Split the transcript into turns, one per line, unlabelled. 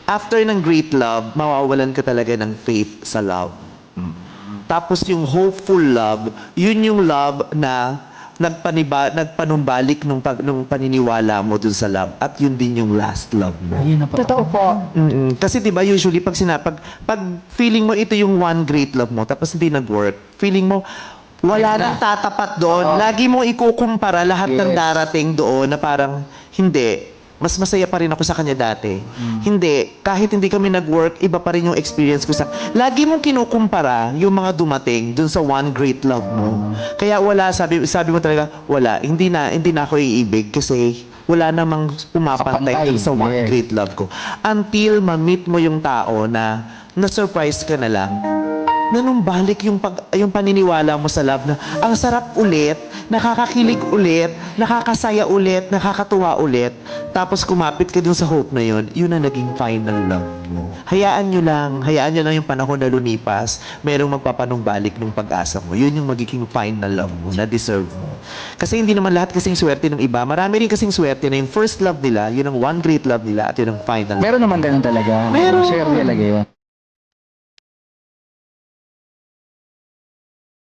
after ng great love, mawawalan ka talaga ng faith sa love. Tapos yung hopeful love, yun yung love na nagpanumbalik nung paniniwala mo dun sa love. At yun din yung last love mo.
Ayun na pa.
Totoo po.
Kasi 'di ba usually pag feeling mo ito yung one great love mo tapos hindi nag-work, feeling mo wala nang tatapat doon. Lagi mo ikukumpara lahat ng darating doon na parang hindi. Mas masaya pa rin ako sa kanya dati. Hindi. Kahit hindi kami nag-work, iba pa rin yung experience ko sa... Lagi mong kinukumpara yung mga dumating dun sa one great love mo. Kaya wala, sabi mo talaga, wala. Hindi na ako iibig kasi wala namang pumapantay
Kapantay.
dun sa one
Yes.
great love ko. Until ma-meet mo yung tao na na-surprise ka na lang na nung balik yung paniniwala mo sa love na ang sarap ulit, nakakakilig ulit, nakakasaya ulit, nakakatuwa ulit, tapos kumapit ka dun sa hope na yun ang naging final love mo. Hayaan nyo lang yung panahon na lumipas, merong magpapanumbalik ng pag-asa mo. Yun yung magiging final love mo na deserve mo. Kasi hindi naman lahat kasing swerte ng iba. Marami rin kasing swerte na yung first love nila, yun ang one great love nila, at yun ang final.
Meron naman ganun talaga.
Meron.
Share talaga yun.